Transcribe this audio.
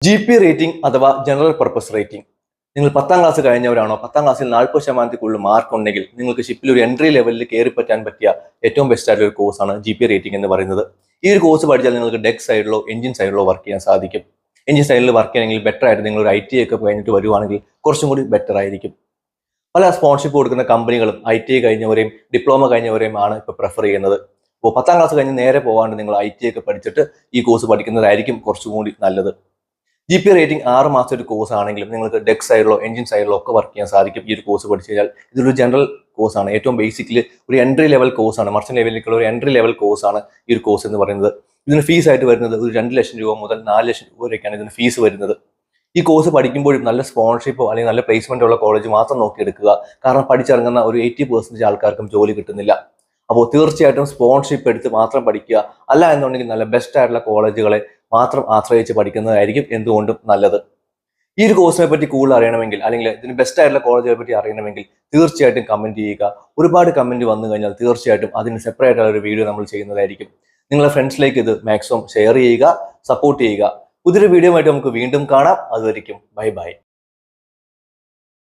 GP rating അഥവാ general purpose rating. നിങ്ങൾ 10ാം class കഴിഞ്ഞവരാണോ, 10ാം ക്ലാസ്സിൽ 40% കൂടുതൽ മാർക്ക് ഉണ്ടെങ്കിൽ നിങ്ങൾക്ക് ഷിപ്പിൽ ഒരു എൻട്രി ലെവലിൽ കയറി പറ്റാൻ പറ്റിയ ഏറ്റവും ബെസ്റ്റ് ആയിട്ടുള്ള ഒരു കോഴ്സാണ് GP റേറ്റിംഗ് എന്ന് പറയുന്നത്. ഈ ഒരു കോഴ്സ് പഠിച്ചാൽ നിങ്ങൾക്ക് ഡെക്ക് സൈഡിലോ എഞ്ചിൻ സൈഡിലോ വർക്ക് ചെയ്യാൻ സാധിക്കും. എഞ്ചിൻ സൈഡിൽ വർക്ക് ചെയ്യണമെങ്കിൽ ബെറ്റർ ആയിട്ട് നിങ്ങൾ ഒരു IT ഒക്കെ കഴിഞ്ഞിട്ട് വരുവാണെങ്കിൽ കുറച്ചും കൂടി ബെറ്റർ ആയിരിക്കും. പല സ്പോൺഷിപ്പ് കൊടുക്കുന്ന കമ്പനികളും IT കഴിഞ്ഞവരെയും ഡിപ്ലോമ കഴിഞ്ഞവരെയും ആണ് ഇപ്പോൾ പ്രിഫർ ചെയ്യുന്നത്. അപ്പോൾ 10ാം ക്ലാസ് കഴിഞ്ഞ് നേരെ പോകാണ്ട് നിങ്ങൾ IT ഒക്കെ പഠിച്ചിട്ട് ഈ കോഴ്സ് പഠിക്കുന്നതായിരിക്കും കുറച്ചും കൂടി നല്ലത്. GP റേറ്റിംഗ് 6 മാസത്തെ ഒരു കോഴ്സ് ആണെങ്കിലും നിങ്ങൾക്ക് ഡെക്ക് സൈഡിലോ എഞ്ചിൻ സൈഡിലോ ഒക്കെ വർക്ക് ചെയ്യാൻ സാധിക്കും. ഈ ഒരു കോഴ്സ് പഠിച്ചു കഴിഞ്ഞാൽ ഇതൊരു ജനറൽ കോഴ്സാണ്. ഏറ്റവും ബേസിക്കലി ഒരു എൻട്രി ലെവൽ കോഴ്സാണ്. മർച്ചന്റ് ലെവലിലേക്കുള്ള ഒരു എൻട്രി ലെവൽ കോഴ്സാണ് ഈ ഒരു കോഴ്സ് എന്ന് പറയുന്നത്. ഇതിന് ഫീസ് ആയിട്ട് വരുന്നത് ഒരു 2 ലക്ഷം രൂപ മുതൽ 4 ലക്ഷം രൂപ വരെയൊക്കെയാണ് ഇതിന് ഫീസ് വരുന്നത്. ഈ കോഴ്സ് പഠിക്കുമ്പോഴും നല്ല സ്പോൺഷിപ്പോ അല്ലെങ്കിൽ നല്ല പ്ലേസ്മെന്റ് ഉള്ള കോളേജ് മാത്രം നോക്കിയെടുക്കുക. കാരണം പഠിച്ചിറങ്ങുന്ന ഒരു 80% ആൾക്കാർക്കും ജോലി കിട്ടുന്നില്ല. അപ്പോൾ തീർച്ചയായിട്ടും സ്പോൺഷിപ്പ് എടുത്ത് മാത്രം പഠിക്കുക. അല്ല എന്നുണ്ടെങ്കിൽ നല്ല ബെസ്റ്റ് ആയിട്ടുള്ള കോളേജുകളെ മാത്രം ആശ്രയിച്ച് പഠിക്കുന്നതായിരിക്കും എന്തുകൊണ്ടും നല്ലത്. ഈ ഒരു കോഴ്സിനെ പറ്റി കൂടുതൽ അറിയണമെങ്കിൽ അല്ലെങ്കിൽ ഇതിന് ബെസ്റ്റ് ആയിട്ടുള്ള കോളേജുകളെ പറ്റി അറിയണമെങ്കിൽ തീർച്ചയായിട്ടും കമന്റ് ചെയ്യുക. ഒരുപാട് കമന്റ് വന്നു കഴിഞ്ഞാൽ തീർച്ചയായിട്ടും അതിന് സെപ്പറേറ്റ് ആയ ഒരു വീഡിയോ നമ്മൾ ചെയ്യുന്നതായിരിക്കും. നിങ്ങളുടെ ഫ്രണ്ട്സിലേക്ക് ഇത് മാക്സിമം ഷെയർ ചെയ്യുക, സപ്പോർട്ട് ചെയ്യുക. പുതിയൊരു വീഡിയോ ആയിട്ട് നമുക്ക് വീണ്ടും കാണാം. അതുവരെയ്ക്കും ബൈ ബൈ.